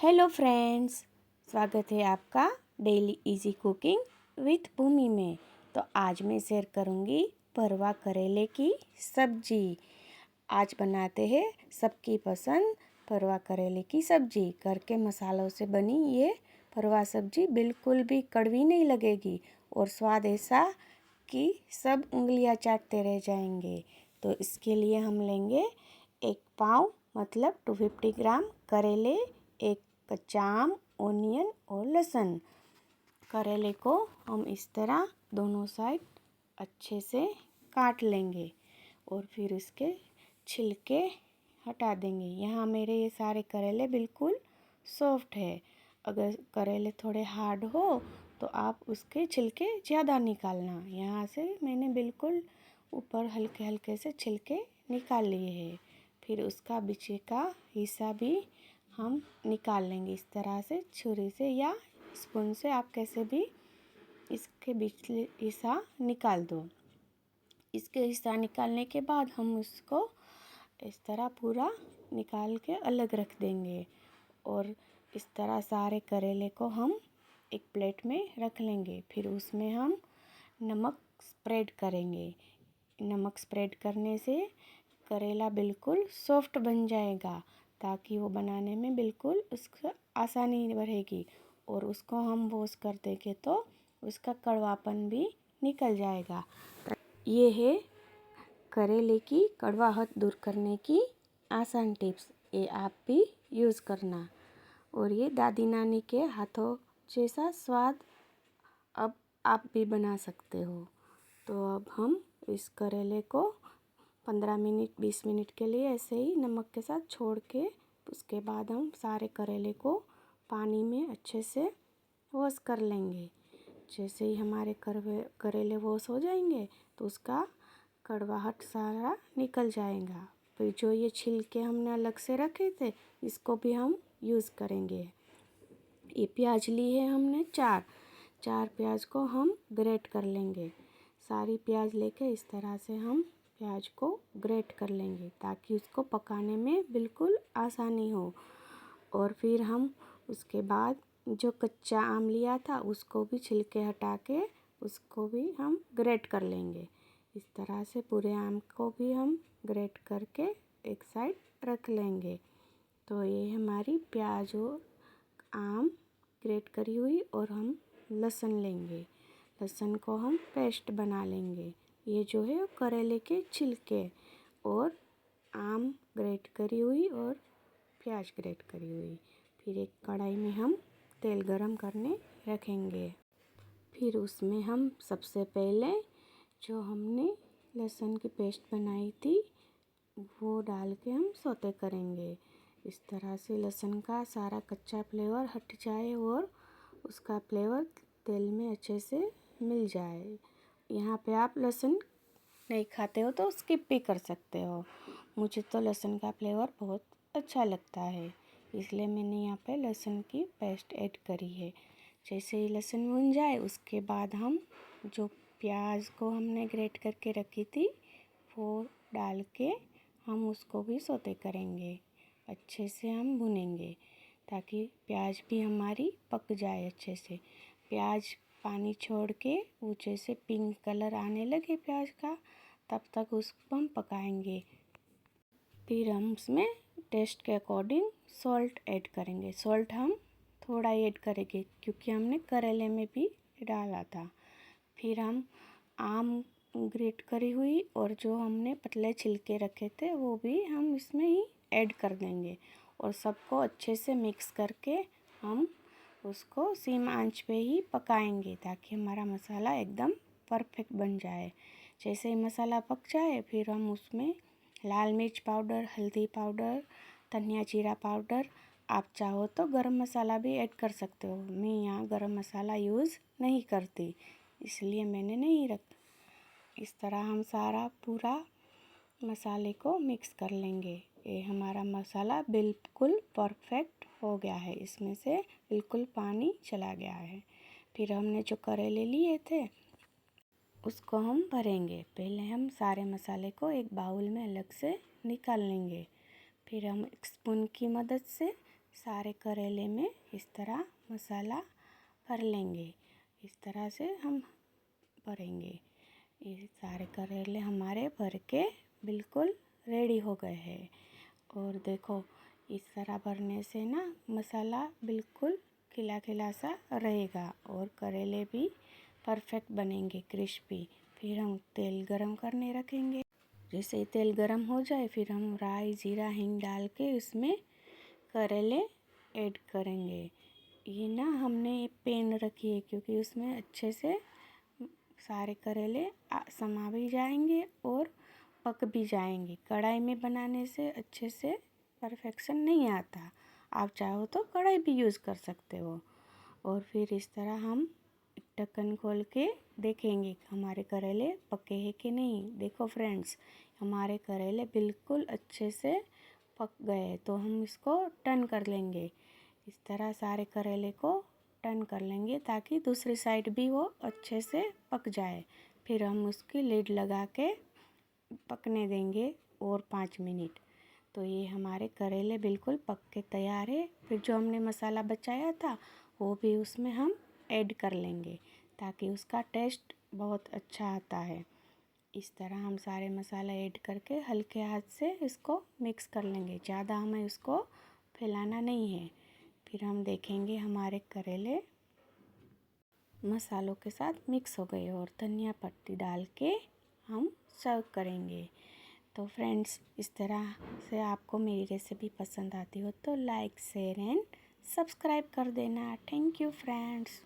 Hello friends, स्वागत है आपका डेली इजी कुकिंग विथ भूमि में। तो आज मैं शेयर करूंगी परवा करेले की सब्जी। आज बनाते हैं सबकी पसंद परवा करेले की सब्जी। घर के मसालों से बनी ये परवा सब्जी बिल्कुल भी कड़वी नहीं लगेगी और स्वाद ऐसा कि सब उंगलियां चाटते रह जाएंगे। तो इसके लिए हम लेंगे 1 पाव मतलब 250 ग्राम करेले, एक कच्चा आम, ओनियन और लहसुन। करेले को हम इस तरह दोनों साइड अच्छे से काट लेंगे और फिर इसके छिलके हटा देंगे। यहाँ मेरे ये सारे करेले बिल्कुल सॉफ्ट है। अगर करेले थोड़े हार्ड हो तो आप उसके छिलके ज़्यादा निकालना। यहाँ से मैंने बिल्कुल ऊपर हल्के हल्के से छिलके निकाल लिए हैं। फिर उसका बीच का हिस्सा भी हम निकाल लेंगे इस तरह से छुरी से या स्पून से, आप कैसे भी इसके बीच हिस्सा निकाल दो। इसके हिस्सा निकालने के बाद हम उसको इस तरह पूरा निकाल के अलग रख देंगे और इस तरह सारे करेले को हम एक प्लेट में रख लेंगे। फिर उसमें हम नमक स्प्रेड करेंगे। नमक स्प्रेड करने से करेला बिल्कुल सॉफ्ट बन जाएगा, ताकि वो बनाने में बिल्कुल उसका आसानी रहेगी। और उसको हम वॉश कर देंगे तो उसका कड़वापन भी निकल जाएगा। ये है करेले की कड़वाहट दूर करने की आसान टिप्स। ये आप भी यूज़ करना। और ये दादी नानी के हाथों जैसा स्वाद अब आप भी बना सकते हो। तो अब हम इस करेले को 15 मिनट 20 मिनट के लिए ऐसे ही नमक के साथ छोड़ के उसके बाद हम सारे करेले को पानी में अच्छे से वॉश कर लेंगे। जैसे ही हमारे करेले वॉश हो जाएंगे तो उसका कड़वाहट सारा निकल जाएगा। फिर जो ये छिलके हमने अलग से रखे थे इसको भी हम यूज़ करेंगे। ये प्याज ली है हमने चार प्याज को हम ग्रेट कर लेंगे। सारी प्याज लेके इस तरह से हम प्याज को ग्रेट कर लेंगे ताकि उसको पकाने में बिल्कुल आसानी हो। और फिर हम उसके बाद जो कच्चा आम लिया था उसको भी छिलके हटा के उसको भी हम ग्रेट कर लेंगे। इस तरह से पूरे आम को भी हम ग्रेट करके एक साइड रख लेंगे। तो ये हमारी प्याज और आम ग्रेट करी हुई। और हम लहसुन लेंगे, लहसुन को हम पेस्ट बना लेंगे। ये जो है करेले के छिलके और आम ग्रेट करी हुई और प्याज ग्रेट करी हुई। फिर एक कढ़ाई में हम तेल गरम करने रखेंगे। फिर उसमें हम सबसे पहले जो हमने लहसुन की पेस्ट बनाई थी वो डाल के हम सौते करेंगे। इस तरह से लहसुन का सारा कच्चा फ्लेवर हट जाए और उसका फ्लेवर तेल में अच्छे से मिल जाए। यहाँ पे आप लहसुन नहीं खाते हो तो स्किप भी कर सकते हो। मुझे तो लहसुन का फ्लेवर बहुत अच्छा लगता है, इसलिए मैंने यहाँ पे लहसुन की पेस्ट ऐड करी है। जैसे ही लहसुन भुन जाए उसके बाद हम जो प्याज को हमने ग्रेट करके रखी थी वो डाल के हम उसको भी सौते करेंगे। अच्छे से हम भुनेंगे ताकि प्याज भी हमारी पक जाए अच्छे से। प्याज पानी छोड़ के ऊँचे से पिंक कलर आने लगे प्याज का, तब तक उसको हम पकाएंगे। फिर हम उसमें टेस्ट के अकॉर्डिंग सॉल्ट ऐड करेंगे। सॉल्ट हम थोड़ा ऐड करेंगे क्योंकि हमने करेले में भी डाला था। फिर हम आम ग्रेट करी हुई और जो हमने पतले छिलके रखे थे वो भी हम इसमें ही ऐड कर देंगे और सबको अच्छे से मिक्स करके हम उसको सीम आंच पे ही पकाएंगे ताकि हमारा मसाला एकदम परफेक्ट बन जाए। जैसे ही मसाला पक जाए फिर हम उसमें लाल मिर्च पाउडर, हल्दी पाउडर, धनिया जीरा पाउडर, आप चाहो तो गरम मसाला भी ऐड कर सकते हो। मैं यहाँ गरम मसाला यूज़ नहीं करती, इसलिए मैंने नहीं रखा। इस तरह हम सारा पूरा मसाले को मिक्स कर लेंगे। ये हमारा मसाला बिल्कुल परफेक्ट हो गया है, इसमें से बिल्कुल पानी चला गया है। फिर हमने जो करेले लिए थे उसको हम भरेंगे। पहले हम सारे मसाले को एक बाउल में अलग से निकाल लेंगे। फिर हम एक स्पून की मदद से सारे करेले में इस तरह मसाला भर लेंगे। इस तरह से हम भरेंगे। ये सारे करेले हमारे भर के बिल्कुल रेडी हो गए हैं। और देखो इस तरह भरने से ना मसाला बिल्कुल खिला खिला सा रहेगा और करेले भी परफेक्ट बनेंगे, क्रिस्पी। फिर हम तेल गरम करने रखेंगे। जैसे ही तेल गरम हो जाए फिर हम राई, जीरा, हींग डाल के उसमें करेले ऐड करेंगे। ये ना हमने पैन रखी है क्योंकि उसमें अच्छे से सारे करेले समा भी जाएंगे और पक भी जाएंगे। कढ़ाई में बनाने से अच्छे से परफेक्शन नहीं आता। आप चाहो तो कढ़ाई भी यूज़ कर सकते हो। और फिर इस तरह हम ढक्कन खोल के देखेंगे हमारे करेले पके हैं कि नहीं। देखो फ्रेंड्स, हमारे करेले बिल्कुल अच्छे से पक गए। तो हम इसको टर्न कर लेंगे। इस तरह सारे करेले को टर्न कर लेंगे ताकि दूसरी साइड भी वो अच्छे से पक जाए। फिर हम उसकी लिड लगा के पकने देंगे और 5 मिनट। तो ये हमारे करेले बिल्कुल पक के तैयार है। फिर जो हमने मसाला बचाया था वो भी उसमें हम ऐड कर लेंगे ताकि उसका टेस्ट बहुत अच्छा आता है। इस तरह हम सारे मसाला ऐड करके हल्के हाथ से इसको मिक्स कर लेंगे। ज़्यादा हमें उसको फैलाना नहीं है। फिर हम देखेंगे हमारे करेले मसालों के साथ मिक्स हो गए और धनिया पत्ती डाल के हम सर्व करेंगे। तो फ्रेंड्स, इस तरह से आपको मेरी रेसिपी पसंद आती हो तो लाइक, शेयर एंड सब्सक्राइब कर देना। Thank you friends.